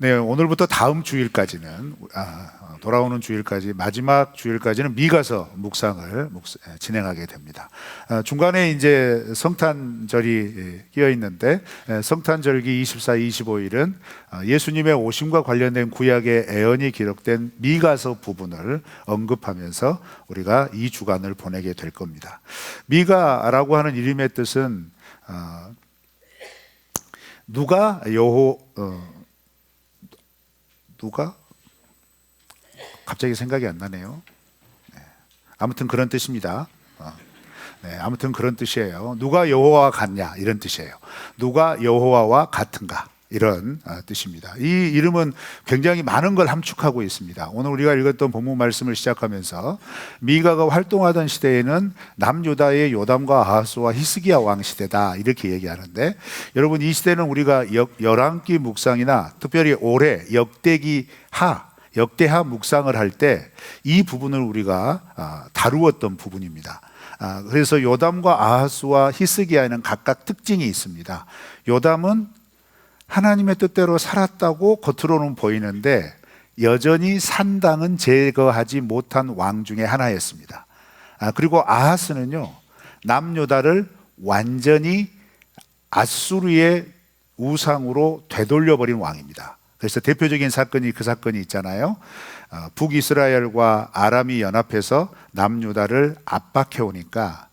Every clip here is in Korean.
네, 오늘부터 다음 주일까지는 돌아오는 주일까지 마지막 주일까지는 미가서 묵상을 진행하게 됩니다. 중간에 이제 성탄절이 끼어 있는데 성탄절기 24, 25일은 예수님의 오심과 관련된 구약의 애언이 기록된 미가서 부분을 언급하면서 우리가 이 주간을 보내게 될 겁니다. 미가라고 하는 이름의 뜻은 누가 갑자기 생각이 안 나네요. 네. 아무튼 그런 뜻입니다. 네, 아무튼 그런 뜻이에요. 누가 여호와와 같냐 이런 뜻이에요. 누가 여호와와 같은가 이런 뜻입니다. 이 이름은 굉장히 많은 걸 함축하고 있습니다. 오늘 우리가 읽었던 본문 말씀을 시작하면서 미가가 활동하던 시대에는 남유다의 요담과 아하스와 히스기야 왕 시대다 이렇게 얘기하는데, 여러분 이 시대는 우리가 열왕기 묵상이나 특별히 올해 역대하 묵상을 할 때 이 부분을 우리가 다루었던 부분입니다. 그래서 요담과 아하스와 히스기야에는 각각 특징이 있습니다. 요담은 하나님의 뜻대로 살았다고 겉으로는 보이는데 여전히 산당은 제거하지 못한 왕 중에 하나였습니다. 그리고 아하스는요, 남유다를 완전히 아수르의 우상으로 되돌려버린 왕입니다. 그래서 대표적인 사건이 그 사건이 있잖아요. 북이스라엘과 아람이 연합해서 남유다를 압박해 오니까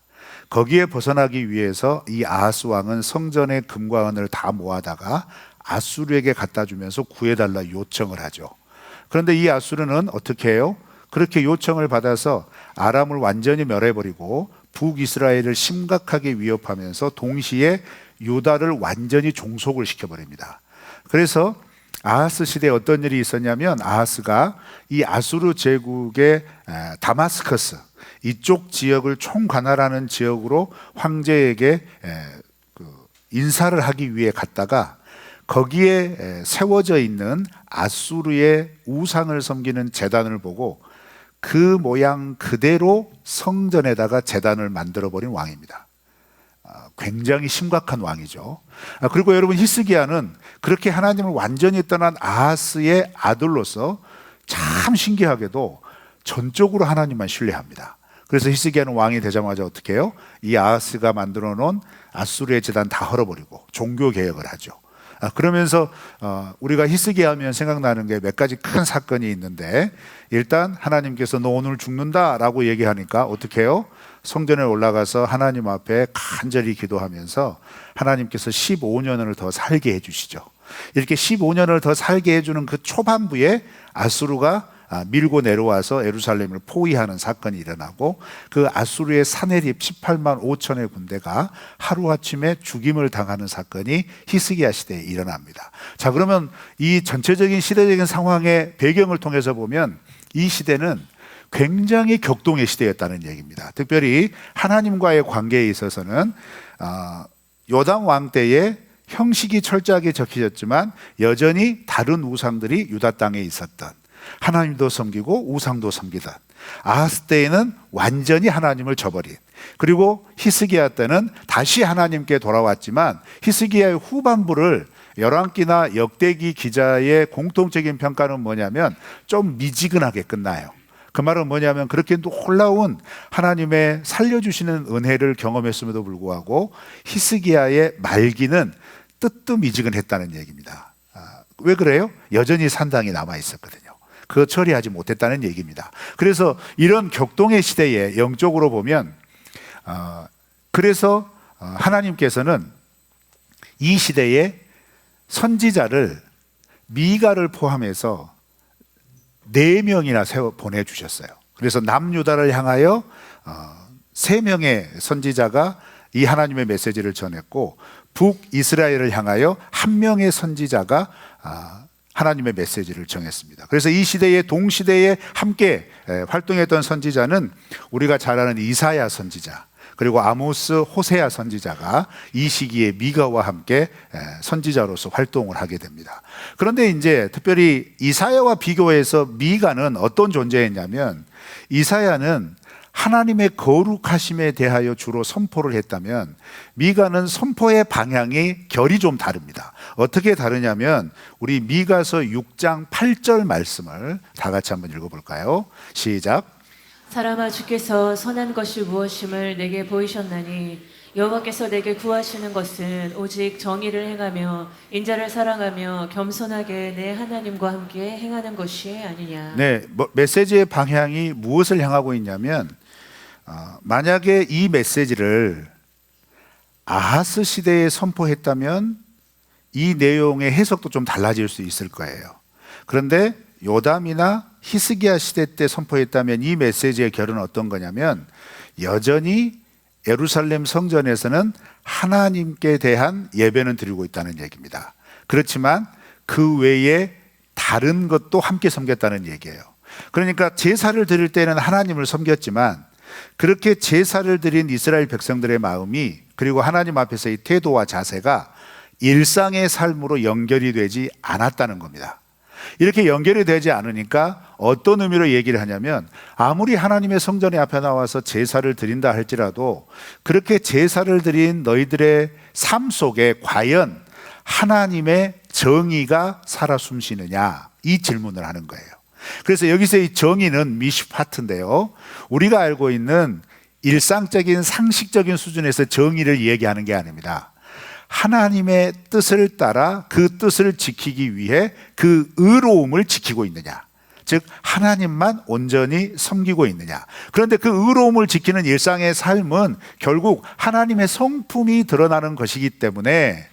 거기에 벗어나기 위해서 이 아하스 왕은 성전의 금과 은을 다 모아다가 아수르에게 갖다 주면서 구해달라 요청을 하죠. 그런데 이 아수르는 어떻게 해요? 그렇게 요청을 받아서 아람을 완전히 멸해버리고 북이스라엘을 심각하게 위협하면서 동시에 유다를 완전히 종속을 시켜버립니다. 그래서 아하스 시대에 어떤 일이 있었냐면, 아하스가 이 아수르 제국의 다마스커스 이쪽 지역을 총관할하는 지역으로 황제에게 인사를 하기 위해 갔다가 거기에 세워져 있는 아수르의 우상을 섬기는 제단을 보고 그 모양 그대로 성전에다가 제단을 만들어버린 왕입니다. 굉장히 심각한 왕이죠. 그리고 여러분, 히스기야는 그렇게 하나님을 완전히 떠난 아하스의 아들로서 참 신기하게도 전적으로 하나님만 신뢰합니다. 그래서 히스기야는 왕이 되자마자 어떻게 해요? 이 아하스가 만들어 놓은 아수르의 제단 다 헐어버리고 종교 개혁을 하죠. 그러면서 우리가 히스기야 하면 생각나는 게 몇 가지 큰 사건이 있는데, 일단 하나님께서 너 오늘 죽는다라고 얘기하니까 어떻게 해요? 성전에 올라가서 하나님 앞에 간절히 기도하면서 하나님께서 15년을 더 살게 해주시죠. 이렇게 15년을 더 살게 해주는 그 초반부에 아수르가 밀고 내려와서 예루살렘을 포위하는 사건이 일어나고, 그 아수르의 사내립 18만 5천의 군대가 하루아침에 죽임을 당하는 사건이 히스기야 시대에 일어납니다. 자, 그러면 이 전체적인 시대적인 상황의 배경을 통해서 보면 이 시대는 굉장히 격동의 시대였다는 얘기입니다. 특별히 하나님과의 관계에 있어서는 요담 왕 때에 형식이 철저하게 적혀졌지만 여전히 다른 우상들이 유다 땅에 있었던, 하나님도 섬기고 우상도 섬기던, 아하스 때에는 완전히 하나님을 저버린, 그리고 히스기야 때는 다시 하나님께 돌아왔지만 히스기야의 후반부를 열왕기나 역대기 기자의 공통적인 평가는 뭐냐면 좀 미지근하게 끝나요. 그 말은 뭐냐면 그렇게 놀라운 하나님의 살려주시는 은혜를 경험했음에도 불구하고 히스기야의 말기는 뜨뜻미지근했다는 얘기입니다. 왜 그래요? 여전히 산당이 남아있었거든요. 그거 처리하지 못했다는 얘기입니다. 그래서 이런 격동의 시대에 영적으로 보면 그래서 하나님께서는 이 시대에 선지자를 미가를 포함해서 4명이나 보내주셨어요. 그래서 남유다를 향하여 3명의 선지자가 이 하나님의 메시지를 전했고, 북이스라엘을 향하여 1명의 선지자가 하나님의 메시지를 정했습니다. 그래서 이 시대에 동시대에 함께 활동했던 선지자는 우리가 잘 아는 이사야 선지자, 그리고 아모스, 호세아 선지자가 이 시기에 미가와 함께 선지자로서 활동을 하게 됩니다. 그런데 이제 특별히 이사야와 비교해서 미가는 어떤 존재였냐면, 이사야는 하나님의 거룩하심에 대하여 주로 선포를 했다면 미가는 선포의 방향이 결이 좀 다릅니다. 어떻게 다르냐면 우리 미가서 6장 8절 말씀을 다 같이 한번 읽어볼까요? 시작. 사람아, 주께서 선한 것이 무엇임을 내게 보이셨나니 여호와께서 내게 구하시는 것은 오직 정의를 행하며 인자를 사랑하며 겸손하게 내 하나님과 함께 행하는 것이 아니냐. 네, 메시지의 방향이 무엇을 향하고 있냐면 만약에 이 메시지를 아하스 시대에 선포했다면 이 내용의 해석도 좀 달라질 수 있을 거예요. 그런데 요담이나 히스기야 시대 때 선포했다면 이 메시지의 결은 어떤 거냐면 여전히 예루살렘 성전에서는 하나님께 대한 예배는 드리고 있다는 얘기입니다. 그렇지만 그 외에 다른 것도 함께 섬겼다는 얘기예요. 그러니까 제사를 드릴 때는 하나님을 섬겼지만 그렇게 제사를 드린 이스라엘 백성들의 마음이 그리고 하나님 앞에서의 태도와 자세가 일상의 삶으로 연결이 되지 않았다는 겁니다. 이렇게 연결이 되지 않으니까 어떤 의미로 얘기를 하냐면 아무리 하나님의 성전에 앞에 나와서 제사를 드린다 할지라도 그렇게 제사를 드린 너희들의 삶 속에 과연 하나님의 정의가 살아 숨쉬느냐 이 질문을 하는 거예요. 그래서 여기서 이 정의는 미슈파트인데요, 우리가 알고 있는 일상적인 상식적인 수준에서 정의를 얘기하는 게 아닙니다. 하나님의 뜻을 따라 그 뜻을 지키기 위해 그 의로움을 지키고 있느냐, 즉 하나님만 온전히 섬기고 있느냐. 그런데 그 의로움을 지키는 일상의 삶은 결국 하나님의 성품이 드러나는 것이기 때문에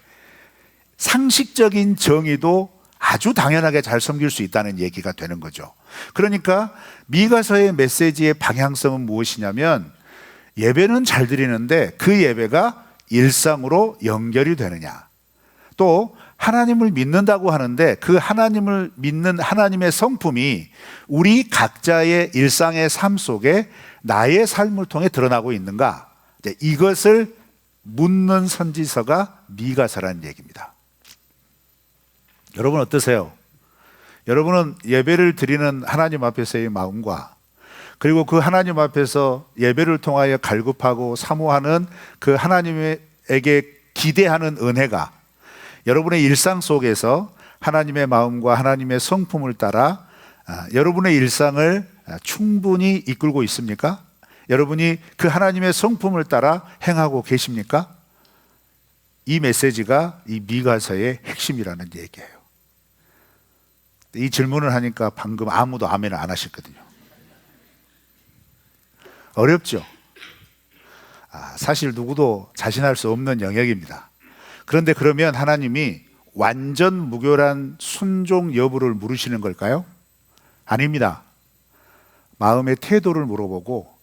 상식적인 정의도 아주 당연하게 잘 섬길 수 있다는 얘기가 되는 거죠. 그러니까 미가서의 메시지의 방향성은 무엇이냐면 예배는 잘 드리는데 그 예배가 일상으로 연결이 되느냐, 또 하나님을 믿는다고 하는데 그 하나님을 믿는 하나님의 성품이 우리 각자의 일상의 삶 속에 나의 삶을 통해 드러나고 있는가, 이것을 묻는 선지서가 미가서라는 얘기입니다. 여러분 어떠세요? 여러분은 예배를 드리는 하나님 앞에서의 마음과 그리고 그 하나님 앞에서 예배를 통하여 갈급하고 사모하는 그 하나님에게 기대하는 은혜가 여러분의 일상 속에서 하나님의 마음과 하나님의 성품을 따라 여러분의 일상을 충분히 이끌고 있습니까? 여러분이 그 하나님의 성품을 따라 행하고 계십니까? 이 메시지가 이 미가서의 핵심이라는 얘기예요. 이 질문을 하니까 방금 아무도 아멘을 안 하셨거든요. 어렵죠? 사실 누구도 자신할 수 없는 영역입니다. 그런데 그러면 하나님이 완전 무교란 순종 여부를 물으시는 걸까요? 아닙니다. 마음의 태도를 물어보고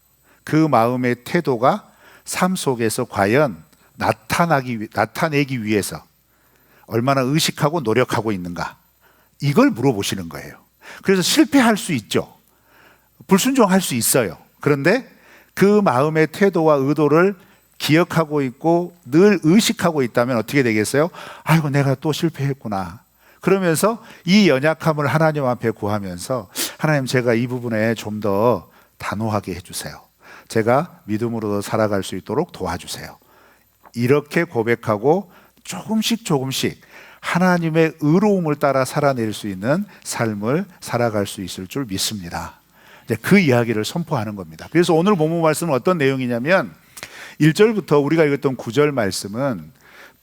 그 마음의 태도가 삶 속에서 과연 나타내기 위해서 얼마나 의식하고 노력하고 있는가, 이걸 물어보시는 거예요. 그래서 실패할 수 있죠. 불순종할 수 있어요. 그런데 그 마음의 태도와 의도를 기억하고 있고 늘 의식하고 있다면 어떻게 되겠어요? 아이고 내가 또 실패했구나. 그러면서 이 연약함을 하나님 앞에 구하면서 하나님, 제가 이 부분에 좀 더 단호하게 해주세요. 제가 믿음으로 살아갈 수 있도록 도와주세요. 이렇게 고백하고 조금씩 하나님의 의로움을 따라 살아낼 수 있는 삶을 살아갈 수 있을 줄 믿습니다. 이제 그 이야기를 선포하는 겁니다. 그래서 오늘 본문 말씀은 어떤 내용이냐면 1절부터 우리가 읽었던 9절 말씀은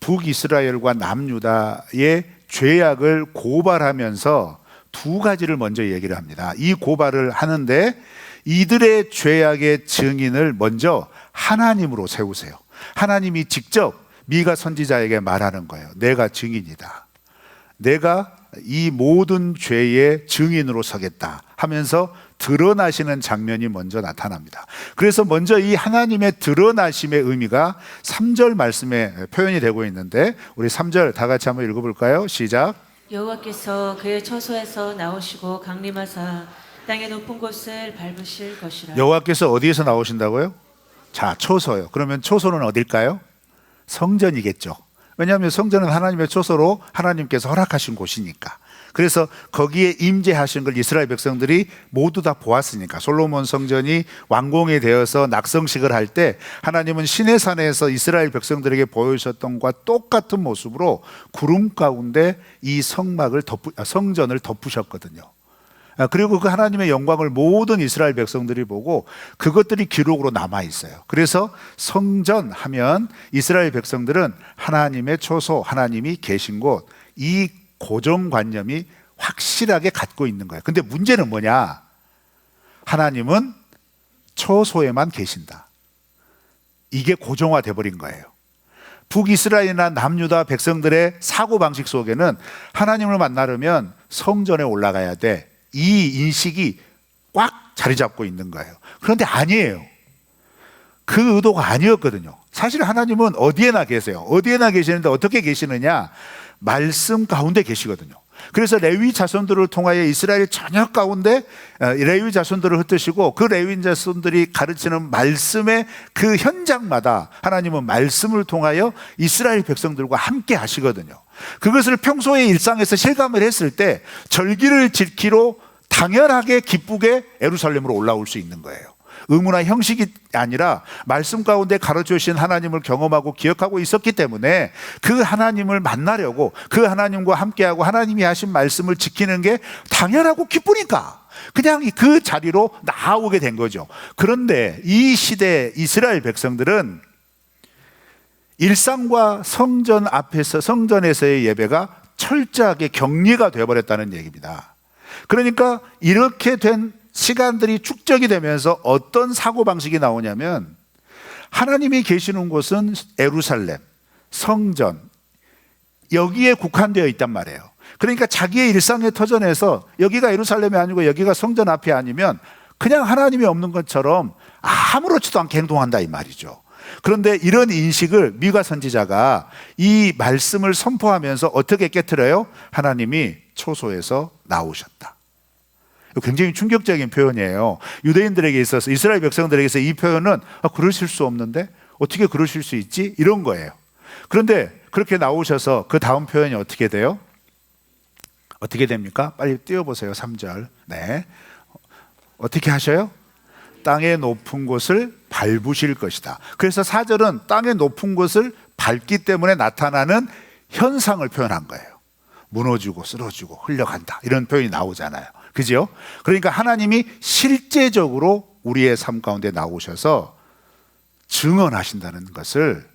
북이스라엘과 남유다의 죄악을 고발하면서 두 가지를 먼저 얘기를 합니다. 이 고발을 하는데 이들의 죄악의 증인을 먼저 하나님으로 세우세요. 하나님이 직접 미가 선지자에게 말하는 거예요. 내가 증인이다. 내가 이 모든 죄의 증인으로 서겠다 하면서 드러나시는 장면이 먼저 나타납니다. 그래서 먼저 이 하나님의 드러나심의 의미가 3절 말씀에 표현이 되고 있는데 우리 3절 다 같이 한번 읽어볼까요? 시작. 여호와께서 그의 처소에서 나오시고 강림하사 땅의 높은 곳을 밟으실 것이라. 여호와께서 어디에서 나오신다고요? 자, 처소요. 그러면 처소는 어딜까요? 성전이겠죠. 왜냐하면 성전은 하나님의 처소로 하나님께서 허락하신 곳이니까. 그래서 거기에 임재하신 걸 이스라엘 백성들이 모두 다 보았으니까 솔로몬 성전이 완공이 되어서 낙성식을 할 때 하나님은 시내산에서 이스라엘 백성들에게 보여주셨던 것과 똑같은 모습으로 구름 가운데 이 성전을 덮으셨거든요. 그리고 그 하나님의 영광을 모든 이스라엘 백성들이 보고 그것들이 기록으로 남아 있어요. 그래서 성전 하면 이스라엘 백성들은 하나님의 초소, 하나님이 계신 곳, 이 고정관념이 확실하게 갖고 있는 거예요. 근데 문제는 뭐냐? 하나님은 초소에만 계신다. 이게 고정화돼 버린 거예요. 북이스라엘이나 남유다 백성들의 사고방식 속에는 하나님을 만나려면 성전에 올라가야 돼. 이 인식이 꽉 자리 잡고 있는 거예요. 그런데 아니에요. 그 의도가 아니었거든요. 사실 하나님은 어디에나 계세요. 어디에나 계시는데 어떻게 계시느냐? 말씀 가운데 계시거든요. 그래서 레위 자손들을 통하여 이스라엘 전역 가운데 레위 자손들을 흩으시고 그 레위 자손들이 가르치는 말씀의 그 현장마다 하나님은 말씀을 통하여 이스라엘 백성들과 함께 하시거든요. 그것을 평소의 일상에서 실감을 했을 때 절기를 지키러 당연하게 기쁘게 예루살렘으로 올라올 수 있는 거예요. 의무나 형식이 아니라 말씀 가운데 가르쳐 주신 하나님을 경험하고 기억하고 있었기 때문에 그 하나님을 만나려고 그 하나님과 함께하고 하나님이 하신 말씀을 지키는 게 당연하고 기쁘니까 그냥 그 자리로 나오게 된 거죠. 그런데 이 시대 이스라엘 백성들은 일상과 성전 앞에서 성전에서의 예배가 철저하게 격리가 되어버렸다는 얘기입니다. 그러니까 이렇게 된 시간들이 축적이 되면서 어떤 사고방식이 나오냐면 하나님이 계시는 곳은 예루살렘, 성전 여기에 국한되어 있단 말이에요. 그러니까 자기의 일상의 터전에서 여기가 예루살렘이 아니고 여기가 성전 앞이 아니면 그냥 하나님이 없는 것처럼 아무렇지도 않게 행동한다 이 말이죠. 그런데 이런 인식을 미가 선지자가 이 말씀을 선포하면서 어떻게 깨트려요? 하나님이 초소에서 나오셨다. 굉장히 충격적인 표현이에요. 유대인들에게 있어서 이스라엘 백성들에게서 이 표현은 그러실 수 없는데 어떻게 그러실 수 있지? 이런 거예요. 그런데 그렇게 나오셔서 그 다음 표현이 어떻게 돼요? 어떻게 됩니까? 빨리 띄워보세요. 3절. 네. 어떻게 하셔요? 땅의 높은 곳을 밟으실 것이다. 그래서 4절은 땅의 높은 곳을 밟기 때문에 나타나는 현상을 표현한 거예요. 무너지고 쓰러지고 흘려간다 이런 표현이 나오잖아요. 그죠? 그러니까 하나님이 실제적으로 우리의 삶 가운데 나오셔서 증언하신다는 것을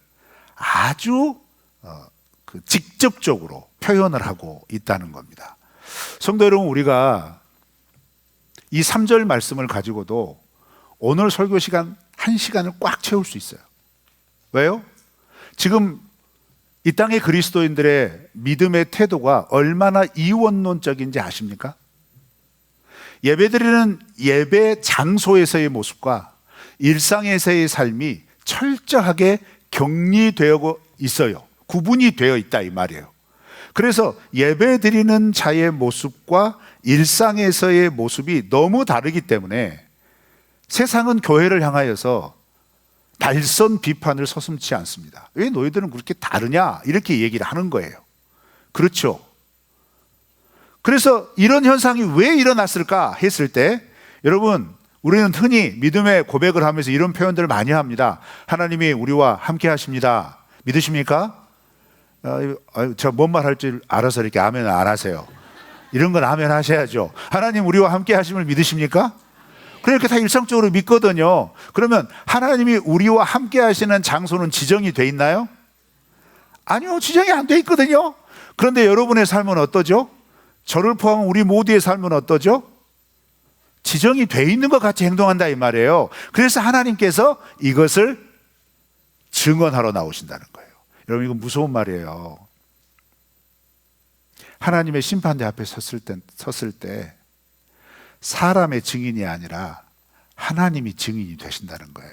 아주 직접적으로 표현을 하고 있다는 겁니다. 성도 여러분, 우리가 이 3절 말씀을 가지고도 오늘 설교 시간 1시간을 꽉 채울 수 있어요. 왜요? 지금 이 땅의 그리스도인들의 믿음의 태도가 얼마나 이원론적인지 아십니까? 예배드리는 예배 장소에서의 모습과 일상에서의 삶이 철저하게 격리되어 있어요. 구분이 되어 있다 이 말이에요. 그래서 예배드리는 자의 모습과 일상에서의 모습이 너무 다르기 때문에 세상은 교회를 향하여서 날선 비판을 서슴지 않습니다. 왜 너희들은 그렇게 다르냐? 이렇게 얘기를 하는 거예요. 그렇죠. 그래서 이런 현상이 왜 일어났을까 했을 때 여러분, 우리는 흔히 믿음의 고백을 하면서 이런 표현들을 많이 합니다. 하나님이 우리와 함께 하십니다. 믿으십니까? 저 뭔 말 할 줄 알아서 이렇게 아멘 안 하세요. 이런 건 아멘 하셔야죠. 하나님 우리와 함께 하심을 믿으십니까? 그렇게 다 일상적으로 믿거든요. 그러면 하나님이 우리와 함께 하시는 장소는 지정이 돼 있나요? 아니요, 지정이 안 돼 있거든요. 그런데 여러분의 삶은 어떠죠? 저를 포함한 우리 모두의 삶은 어떠죠? 지정이 돼 있는 것 같이 행동한다 이 말이에요. 그래서 하나님께서 이것을 증언하러 나오신다는 거예요. 여러분, 이건 무서운 말이에요. 하나님의 심판대 앞에 섰을 때 사람의 증인이 아니라 하나님이 증인이 되신다는 거예요.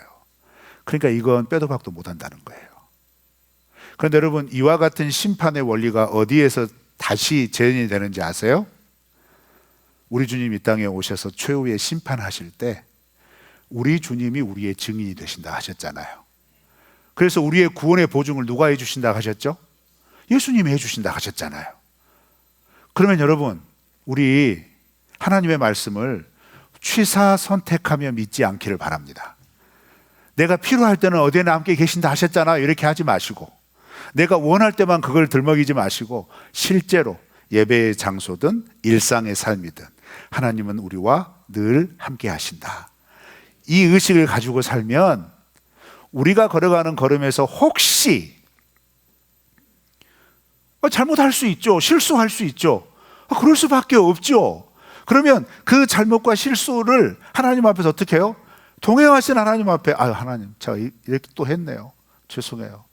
그러니까 이건 빼도 박도 못한다는 거예요. 그런데 여러분, 이와 같은 심판의 원리가 어디에서 다시 재현이 되는지 아세요? 우리 주님 이 땅에 오셔서 최후의 심판하실 때 우리 주님이 우리의 증인이 되신다 하셨잖아요. 그래서 우리의 구원의 보증을 누가 해주신다 하셨죠? 예수님이 해주신다 하셨잖아요. 그러면 여러분, 우리 하나님의 말씀을 취사 선택하며 믿지 않기를 바랍니다. 내가 필요할 때는 어디에나 함께 계신다 하셨잖아, 이렇게 하지 마시고, 내가 원할 때만 그걸 들먹이지 마시고, 실제로 예배의 장소든 일상의 삶이든 하나님은 우리와 늘 함께 하신다, 이 의식을 가지고 살면 우리가 걸어가는 걸음에서 혹시 잘못할 수 있죠. 실수할 수 있죠. 그럴 수밖에 없죠. 그러면 그 잘못과 실수를 하나님 앞에서 어떻게 해요? 동행하신 하나님 앞에, 아유 하나님, 제가 이렇게 또 했네요. 죄송해요.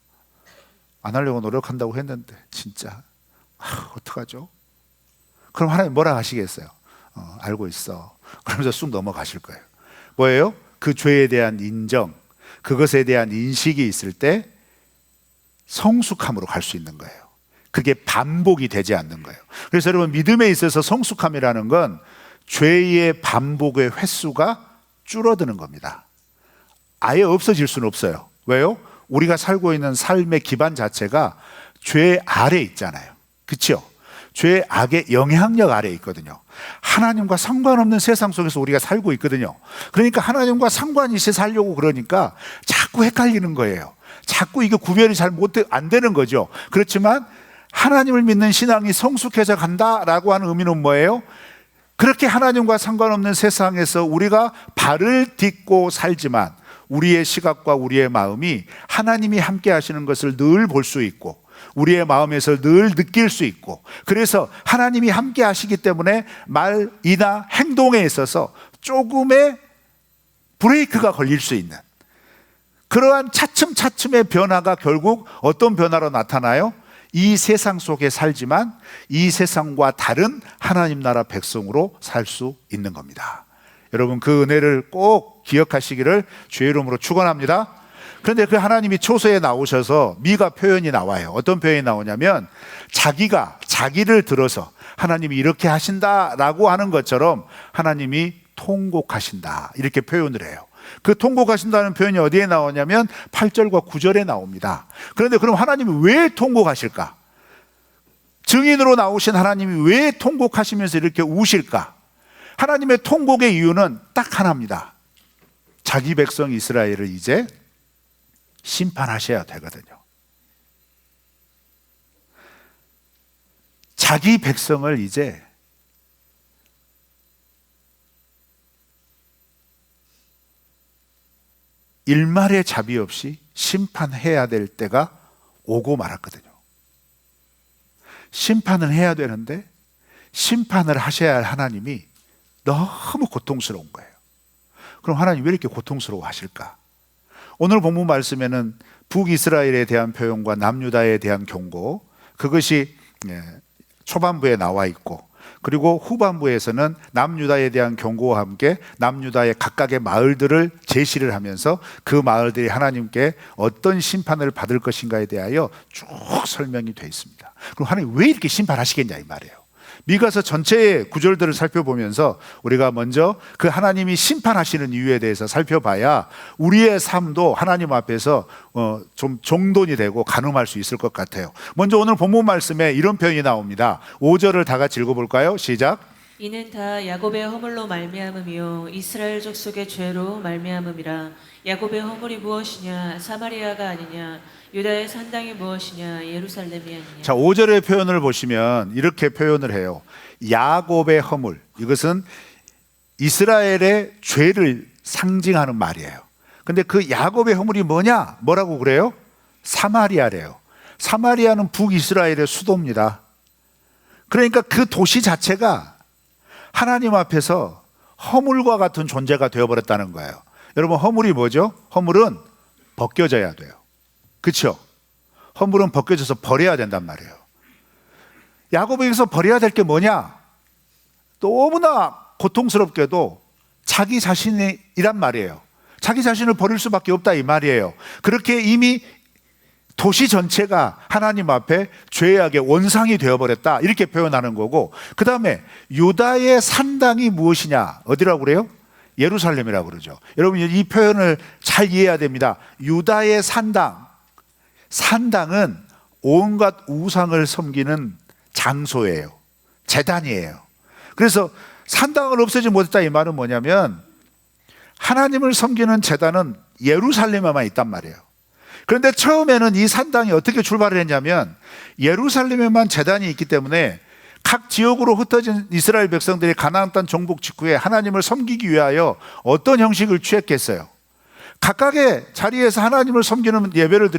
안 하려고 노력한다고 했는데 진짜 어떡하죠? 그럼 하나님 뭐라 하시겠어요? 알고 있어. 그러면서 쑥 넘어가실 거예요. 뭐예요? 그 죄에 대한 인정, 그것에 대한 인식이 있을 때 성숙함으로 갈 수 있는 거예요. 그게 반복이 되지 않는 거예요. 그래서 여러분, 믿음에 있어서 성숙함이라는 건 죄의 반복의 횟수가 줄어드는 겁니다. 아예 없어질 수는 없어요. 왜요? 우리가 살고 있는 삶의 기반 자체가 죄 아래 있잖아요. 그렇죠? 죄의 악의 영향력 아래에 있거든요. 하나님과 상관없는 세상 속에서 우리가 살고 있거든요. 그러니까 하나님과 상관 있이 살려고 그러니까 자꾸 헷갈리는 거예요. 자꾸 이게 구별이 잘 안 되는 거죠. 그렇지만 하나님을 믿는 신앙이 성숙해져 간다라고 하는 의미는 뭐예요? 그렇게 하나님과 상관없는 세상에서 우리가 발을 딛고 살지만 우리의 시각과 우리의 마음이 하나님이 함께 하시는 것을 늘 볼 수 있고, 우리의 마음에서 늘 느낄 수 있고, 그래서 하나님이 함께 하시기 때문에 말이나 행동에 있어서 조금의 브레이크가 걸릴 수 있는 그러한 차츰차츰의 변화가 결국 어떤 변화로 나타나요? 이 세상 속에 살지만 이 세상과 다른 하나님 나라 백성으로 살 수 있는 겁니다. 여러분, 그 은혜를 꼭 기억하시기를 주의 이름으로 축원합니다. 그런데 그 하나님이 초서에 나오셔서 미가 표현이 나와요. 어떤 표현이 나오냐면 자기가 자기를 들어서 하나님이 이렇게 하신다라고 하는 것처럼 하나님이 통곡하신다, 이렇게 표현을 해요. 그 통곡하신다는 표현이 어디에 나오냐면 8절과 9절에 나옵니다. 그런데 그럼 하나님이 왜 통곡하실까? 증인으로 나오신 하나님이 왜 통곡하시면서 이렇게 우실까? 하나님의 통곡의 이유는 딱 하나입니다. 자기 백성 이스라엘을 이제 심판하셔야 되거든요. 자기 백성을 이제 일말의 자비 없이 심판해야 될 때가 오고 말았거든요. 심판을 해야 되는데 심판을 하셔야 할 하나님이 너무 고통스러운 거예요. 그럼 하나님 왜 이렇게 고통스러워 하실까? 오늘 본문 말씀에는 북이스라엘에 대한 표현과 남유다에 대한 경고, 그것이 초반부에 나와 있고, 그리고 후반부에서는 남유다에 대한 경고와 함께 남유다의 각각의 마을들을 제시를 하면서 그 마을들이 하나님께 어떤 심판을 받을 것인가에 대하여 쭉 설명이 되어 있습니다. 그럼 하나님 왜 이렇게 심판하시겠냐 이 말이에요. 미가서 전체의 구절들을 살펴보면서 우리가 먼저 그 하나님이 심판하시는 이유에 대해서 살펴봐야 우리의 삶도 하나님 앞에서 좀 정돈이 되고 가늠할 수 있을 것 같아요. 먼저 오늘 본문 말씀에 이런 표현이 나옵니다. 5절을 다 같이 읽어볼까요? 시작. 이는 다 야곱의 허물로 말미암음이요 이스라엘 족속의 죄로 말미암음이라. 야곱의 허물이 무엇이냐? 사마리아가 아니냐? 유다의 산당이 무엇이냐? 예루살렘이 아니냐? 자, 5절의 표현을 보시면 이렇게 표현을 해요. 야곱의 허물, 이것은 이스라엘의 죄를 상징하는 말이에요. 근데 그 야곱의 허물이 뭐냐? 뭐라고 그래요? 사마리아래요. 사마리아는 북이스라엘의 수도입니다. 그러니까 그 도시 자체가 하나님 앞에서 허물과 같은 존재가 되어버렸다는 거예요. 여러분, 허물이 뭐죠? 허물은 벗겨져야 돼요. 그렇죠? 허물은 벗겨져서 버려야 된단 말이에요. 야곱에게서 버려야 될 게 뭐냐? 너무나 고통스럽게도 자기 자신이란 말이에요. 자기 자신을 버릴 수밖에 없다 이 말이에요. 그렇게 이미 도시 전체가 하나님 앞에 죄악의 원상이 되어버렸다, 이렇게 표현하는 거고, 그 다음에 유다의 산당이 무엇이냐? 어디라고 그래요? 예루살렘이라고 그러죠. 여러분, 이 표현을 잘 이해해야 됩니다. 유다의 산당, 산당은 온갖 우상을 섬기는 장소예요. 제단이에요. 그래서 산당을 없애지 못했다 이 말은 뭐냐면 하나님을 섬기는 제단은 예루살렘에만 있단 말이에요. 그런데 처음에는 이 산당이 어떻게 출발을 했냐면 예루살렘에만 제단이 있기 때문에 각 지역으로 흩어진 이스라엘 백성들이 가나안 땅 정복 직후에 하나님을 섬기기 위하여 어떤 형식을 취했겠어요? 각각의 자리에서 하나님을 섬기는 예배를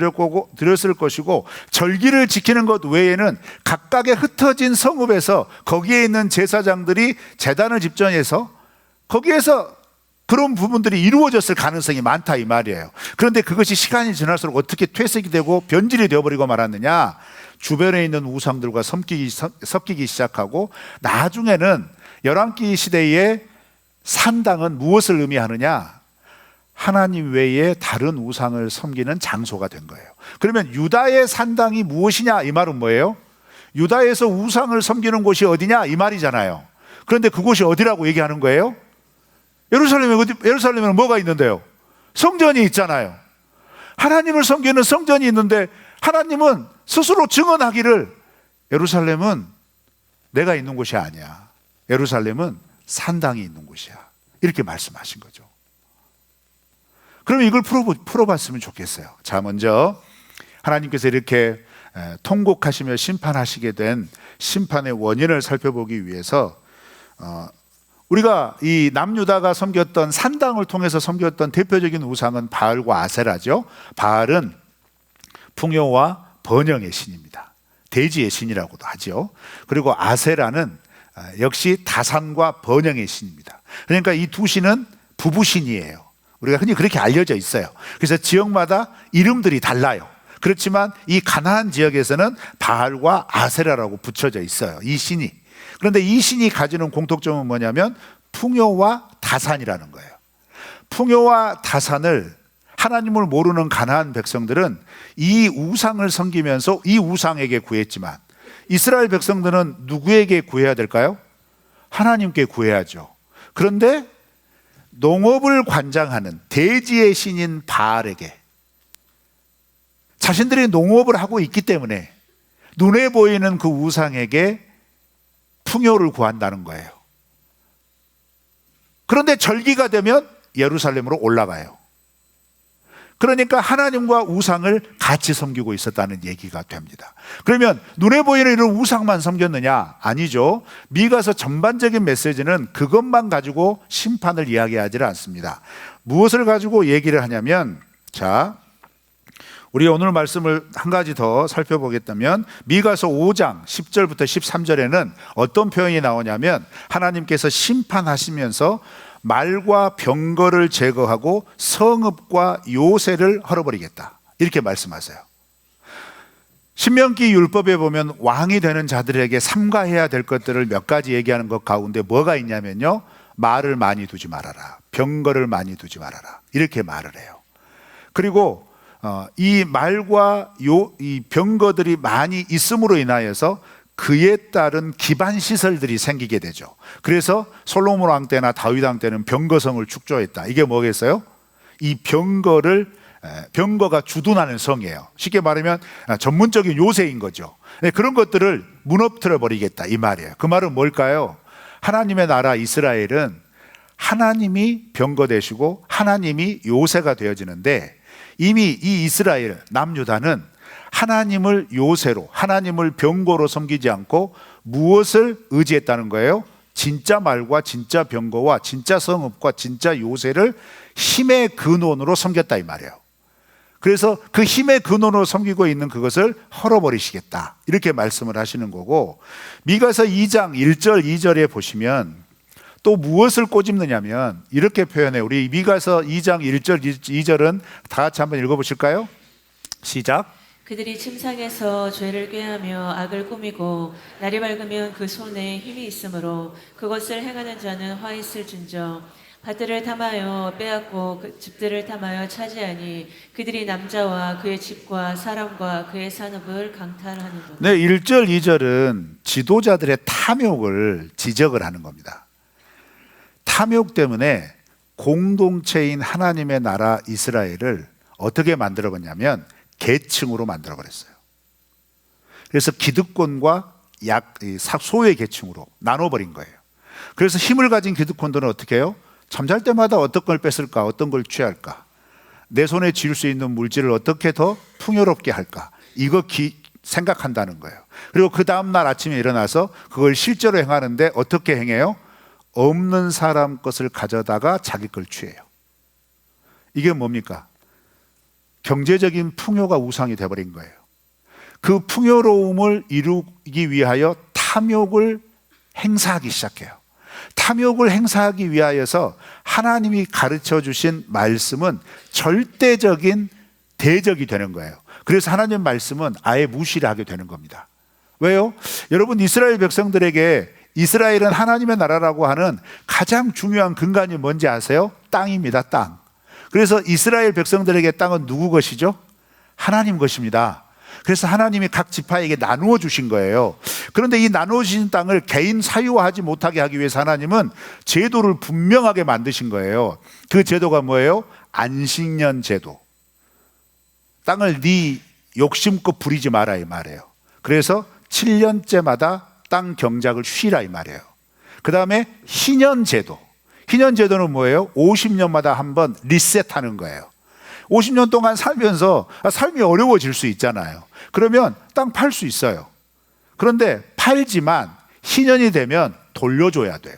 드렸을 것이고 절기를 지키는 것 외에는 각각의 흩어진 성읍에서 거기에 있는 제사장들이 제단을 집전해서 거기에서 그런 부분들이 이루어졌을 가능성이 많다 이 말이에요. 그런데 그것이 시간이 지날수록 어떻게 퇴색이 되고 변질이 되어버리고 말았느냐, 주변에 있는 우상들과 섞이기 시작하고 나중에는 열왕기 시대의 산당은 무엇을 의미하느냐, 하나님 외에 다른 우상을 섬기는 장소가 된 거예요. 그러면 유다의 산당이 무엇이냐 이 말은 뭐예요? 유다에서 우상을 섬기는 곳이 어디냐 이 말이잖아요. 그런데 그곳이 어디라고 얘기하는 거예요? 예루살렘에는 뭐가 있는데요? 성전이 있잖아요. 하나님을 섬기는 성전이 있는데 하나님은 스스로 증언하기를 예루살렘은 내가 있는 곳이 아니야. 예루살렘은 산당이 있는 곳이야. 이렇게 말씀하신 거죠. 그럼 이걸 풀어봤으면 좋겠어요. 자, 먼저 하나님께서 이렇게 통곡하시며 심판하시게 된 심판의 원인을 살펴보기 위해서 우리가 이 남유다가 섬겼던 산당을 통해서 섬겼던 대표적인 우상은 바알과 아세라죠. 바알은 풍요와 번영의 신입니다. 대지의 신이라고도 하죠. 그리고 아세라는 역시 다산과 번영의 신입니다. 그러니까 이 두 신은 부부신이에요. 우리가 흔히 그렇게 알려져 있어요. 그래서 지역마다 이름들이 달라요. 그렇지만 이 가나안 지역에서는 바알과 아세라라고 붙여져 있어요. 이 신이. 그런데 이 신이 가지는 공통점은 뭐냐면 풍요와 다산이라는 거예요. 풍요와 다산을 하나님을 모르는 가나안 백성들은 이 우상을 섬기면서 이 우상에게 구했지만 이스라엘 백성들은 누구에게 구해야 될까요? 하나님께 구해야죠. 그런데 농업을 관장하는 대지의 신인 바알에게, 자신들이 농업을 하고 있기 때문에 눈에 보이는 그 우상에게 풍요를 구한다는 거예요. 그런데 절기가 되면 예루살렘으로 올라가요. 그러니까 하나님과 우상을 같이 섬기고 있었다는 얘기가 됩니다. 그러면 눈에 보이는 이런 우상만 섬겼느냐? 아니죠. 미가서 전반적인 메시지는 그것만 가지고 심판을 이야기하지 않습니다. 무엇을 가지고 얘기를 하냐면, 자, 우리 오늘 말씀을 한 가지 더 살펴보겠다면 미가서 5장 10절부터 13절에는 어떤 표현이 나오냐면 하나님께서 심판하시면서 말과 병거를 제거하고 성읍과 요새를 헐어버리겠다, 이렇게 말씀하세요. 신명기 율법에 보면 왕이 되는 자들에게 삼가해야 될 것들을 몇 가지 얘기하는 것 가운데 뭐가 있냐면요, 말을 많이 두지 말아라, 병거를 많이 두지 말아라, 이렇게 말을 해요. 그리고 이 말과 이 병거들이 많이 있음으로 인하여서 그에 따른 기반 시설들이 생기게 되죠. 그래서 솔로몬 왕 때나 다윗 왕 때는 병거성을 축조했다. 이게 뭐겠어요? 이 병거가 주둔하는 성이에요. 쉽게 말하면 전문적인 요새인 거죠. 그런 것들을 무너뜨려 버리겠다 이 말이에요. 그 말은 뭘까요? 하나님의 나라 이스라엘은 하나님이 병거 되시고 하나님이 요새가 되어지는데, 이미 이 이스라엘 남유다는 하나님을 요새로, 하나님을 병거로 섬기지 않고 무엇을 의지했다는 거예요? 진짜 말과 진짜 병거와 진짜 성읍과 진짜 요새를 힘의 근원으로 섬겼다 이 말이에요. 그래서 그 힘의 근원으로 섬기고 있는 그것을 헐어버리시겠다, 이렇게 말씀을 하시는 거고, 미가서 2장 1절 2절에 보시면 또 무엇을 꼬집느냐면 이렇게 표현해요. 우리 미가서 2장 1절 2절은 다 같이 한번 읽어보실까요? 시작. 그들이 침상에서 죄를 꾀하며 악을 꾸미고 날이 밝으면 그 손에 힘이 있으므로 그것을 행하는 자는 화 있을진저 밭들을 탐하여 빼앗고 그 집들을 탐하여 차지하니 그들이 남자와 그의 집과 사람과 그의 산업을 강탈하는도다. 네, 1절 2절은 지도자들의 탐욕을 지적을 하는 겁니다. 탐욕 때문에 공동체인 하나님의 나라 이스라엘을 어떻게 만들어봤냐면 계층으로 만들어버렸어요. 그래서 기득권과 소외 계층으로 나눠버린 거예요. 그래서 힘을 가진 기득권들은 어떻게 해요? 잠잘 때마다 어떤 걸 뺏을까? 어떤 걸 취할까? 내 손에 쥐을 수 있는 물질을 어떻게 더 풍요롭게 할까? 이거 생각한다는 거예요. 그리고 그 다음날 아침에 일어나서 그걸 실제로 행하는데 어떻게 행해요? 없는 사람 것을 가져다가 자기 걸 취해요. 이게 뭡니까? 경제적인 풍요가 우상이 돼버린 거예요. 그 풍요로움을 이루기 위하여 탐욕을 행사하기 시작해요. 탐욕을 행사하기 위하여서 하나님이 가르쳐 주신 말씀은 절대적인 대적이 되는 거예요. 그래서 하나님 말씀은 아예 무시를 하게 되는 겁니다. 왜요? 여러분, 이스라엘 백성들에게 이스라엘은 하나님의 나라라고 하는 가장 중요한 근간이 뭔지 아세요? 땅입니다. 땅. 그래서 이스라엘 백성들에게 땅은 누구 것이죠? 하나님 것입니다. 그래서 하나님이 각 지파에게 나누어 주신 거예요. 그런데 이 나누어 주신 땅을 개인 사유화하지 못하게 하기 위해서 하나님은 제도를 분명하게 만드신 거예요. 그 제도가 뭐예요? 안식년 제도. 땅을 네 욕심껏 부리지 마라 이 말이에요. 그래서 7년째마다 땅 경작을 쉬라 이 말이에요. 그 다음에 희년 제도. 희년 제도는 뭐예요? 50년마다 한번 리셋하는 거예요. 50년 동안 살면서 삶이 어려워질 수 있잖아요. 그러면 땅 팔 수 있어요. 그런데 팔지만 희년이 되면 돌려줘야 돼요.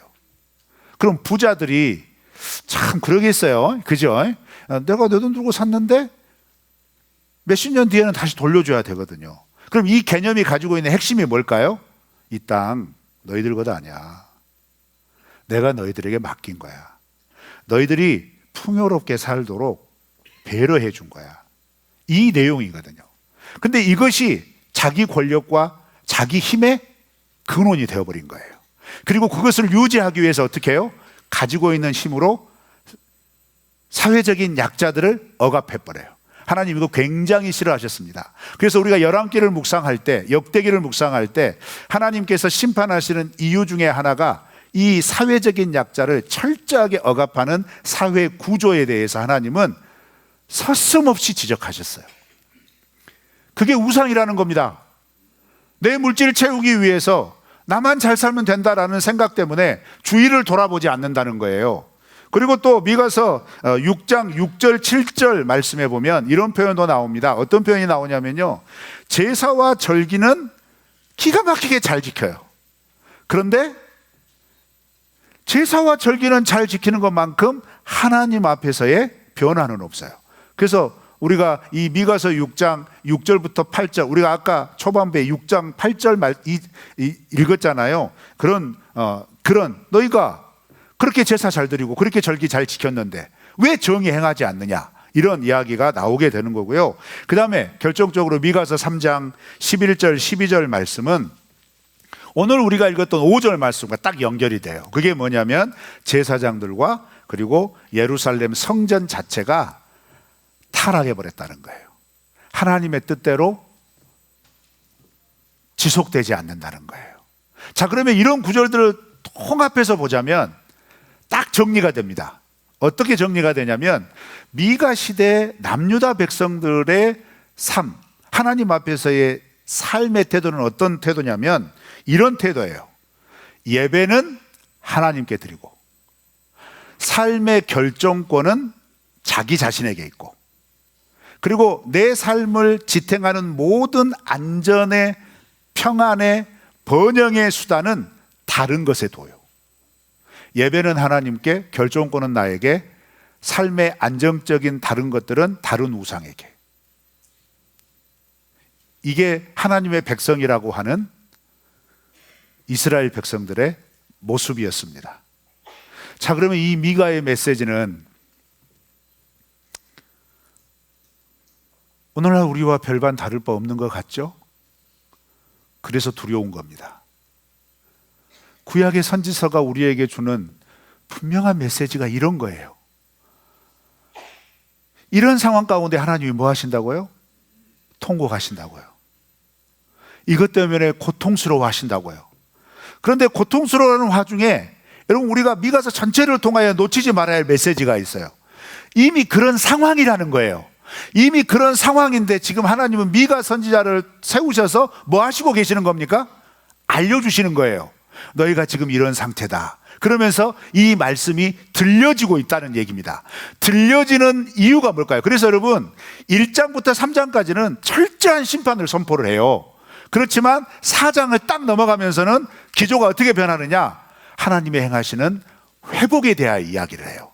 그럼 부자들이 참 그러겠어요. 그죠? 내가 내 돈 들고 샀는데 몇십 년 뒤에는 다시 돌려줘야 되거든요. 그럼 이 개념이 가지고 있는 핵심이 뭘까요? 이 땅 너희들 것 아니야. 내가 너희들에게 맡긴 거야. 너희들이 풍요롭게 살도록 배려해 준 거야. 이 내용이거든요. 근데 이것이 자기 권력과 자기 힘의 근원이 되어버린 거예요. 그리고 그것을 유지하기 위해서 어떻게 해요? 가지고 있는 힘으로 사회적인 약자들을 억압해버려요. 하나님 이거 굉장히 싫어하셨습니다. 그래서 우리가 열왕기를 묵상할 때, 역대기를 묵상할 때 하나님께서 심판하시는 이유 중에 하나가 이 사회적인 약자를 철저하게 억압하는 사회 구조에 대해서 하나님은 서슴없이 지적하셨어요. 그게 우상이라는 겁니다. 내 물질을 채우기 위해서 나만 잘 살면 된다라는 생각 때문에 주위를 돌아보지 않는다는 거예요. 그리고 또 미가서 6장 6절 7절 말씀해 보면 이런 표현도 나옵니다. 어떤 표현이 나오냐면요, 제사와 절기는 기가 막히게 잘 지켜요. 그런데 제사와 절기는 잘 지키는 것만큼 하나님 앞에서의 변화는 없어요. 그래서 우리가 이 미가서 6장 6절부터 8절, 우리가 아까 초반부에 6장 8절 읽었잖아요. 그런 너희가 그렇게 제사 잘 드리고 그렇게 절기 잘 지켰는데 왜 정의 행하지 않느냐, 이런 이야기가 나오게 되는 거고요. 그 다음에 결정적으로 미가서 3장 11절 12절 말씀은 오늘 우리가 읽었던 5절 말씀과 딱 연결이 돼요. 그게 뭐냐면 제사장들과 그리고 예루살렘 성전 자체가 타락해버렸다는 거예요. 하나님의 뜻대로 지속되지 않는다는 거예요. 자, 그러면 이런 구절들을 통합해서 보자면 딱 정리가 됩니다. 어떻게 정리가 되냐면 미가 시대 남유다 백성들의 삶, 하나님 앞에서의 삶의 태도는 어떤 태도냐면 이런 태도예요. 예배는 하나님께 드리고 삶의 결정권은 자기 자신에게 있고, 그리고 내 삶을 지탱하는 모든 안전의, 평안의, 번영의 수단은 다른 것에 둬요. 예배는 하나님께, 결정권은 나에게, 삶의 안정적인 다른 것들은 다른 우상에게. 이게 하나님의 백성이라고 하는 이스라엘 백성들의 모습이었습니다. 자, 그러면 이 미가의 메시지는 오늘날 우리와 별반 다를 바 없는 것 같죠? 그래서 두려운 겁니다. 구약의 선지서가 우리에게 주는 분명한 메시지가 이런 거예요. 이런 상황 가운데 하나님이 뭐 하신다고요? 통곡하신다고요. 이것 때문에 고통스러워 하신다고요. 그런데 고통스러워하는 와중에 여러분, 우리가 미가서 전체를 통하여 놓치지 말아야 할 메시지가 있어요. 이미 그런 상황이라는 거예요. 이미 그런 상황인데 지금 하나님은 미가 선지자를 세우셔서 뭐 하시고 계시는 겁니까? 알려주시는 거예요. 너희가 지금 이런 상태다. 그러면서 이 말씀이 들려지고 있다는 얘기입니다. 들려지는 이유가 뭘까요? 그래서 여러분 1장부터 3장까지는 철저한 심판을 선포를 해요. 그렇지만 4장을 딱 넘어가면서는 기조가 어떻게 변하느냐? 하나님의 행하시는 회복에 대하여 이야기를 해요.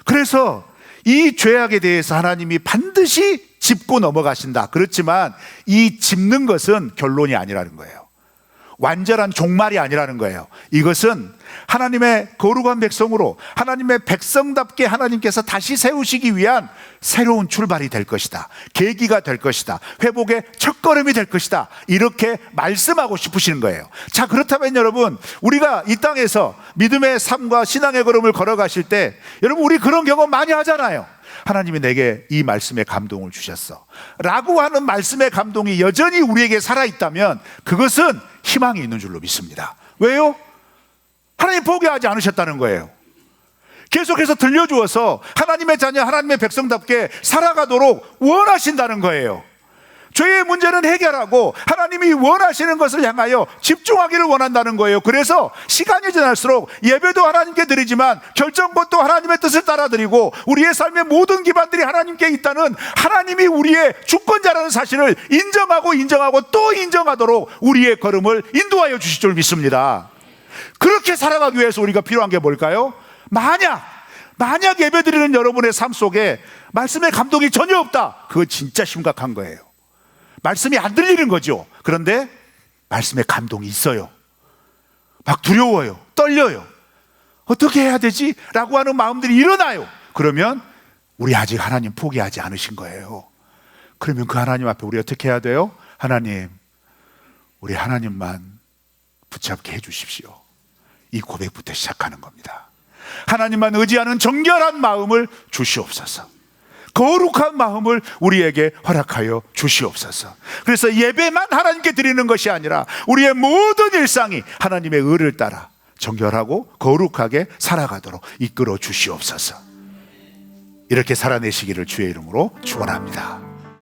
그래서 이 죄악에 대해서 하나님이 반드시 짚고 넘어가신다. 그렇지만 이 짚는 것은 결론이 아니라는 거예요. 완전한 종말이 아니라는 거예요. 이것은 하나님의 거룩한 백성으로 하나님의 백성답게 하나님께서 다시 세우시기 위한 새로운 출발이 될 것이다. 계기가 될 것이다. 회복의 첫걸음이 될 것이다. 이렇게 말씀하고 싶으시는 거예요. 자, 그렇다면 여러분, 우리가 이 땅에서 믿음의 삶과 신앙의 걸음을 걸어가실 때 여러분, 우리 그런 경험 많이 하잖아요. 하나님이 내게 이 말씀에 감동을 주셨어 라고 하는 말씀의 감동이 여전히 우리에게 살아있다면 그것은 희망이 있는 줄로 믿습니다. 왜요? 하나님 포기하지 않으셨다는 거예요. 계속해서 들려주어서 하나님의 자녀, 하나님의 백성답게 살아가도록 원하신다는 거예요. 죄의 문제는 해결하고 하나님이 원하시는 것을 향하여 집중하기를 원한다는 거예요. 그래서 시간이 지날수록 예배도 하나님께 드리지만 결정권도 하나님의 뜻을 따라 드리고 우리의 삶의 모든 기반들이 하나님께 있다는 하나님이 우리의 주권자라는 사실을 인정하고 또 인정하도록 우리의 걸음을 인도하여 주실 줄 믿습니다. 그렇게 살아가기 위해서 우리가 필요한 게 뭘까요? 만약 예배 드리는 여러분의 삶 속에 말씀의 감동이 전혀 없다, 그거 진짜 심각한 거예요. 말씀이 안 들리는 거죠. 그런데 말씀의 감동이 있어요. 막 두려워요. 떨려요. 어떻게 해야 되지? 라고 하는 마음들이 일어나요. 그러면 우리 아직 하나님 포기하지 않으신 거예요. 그러면 그 하나님 앞에 우리 어떻게 해야 돼요? 하나님, 우리 하나님만 붙잡게 해주십시오. 이 고백부터 시작하는 겁니다. 하나님만 의지하는 정결한 마음을 주시옵소서. 거룩한 마음을 우리에게 허락하여 주시옵소서. 그래서 예배만 하나님께 드리는 것이 아니라 우리의 모든 일상이 하나님의 의를 따라 정결하고 거룩하게 살아가도록 이끌어 주시옵소서. 이렇게 살아내시기를 주의 이름으로 축원합니다.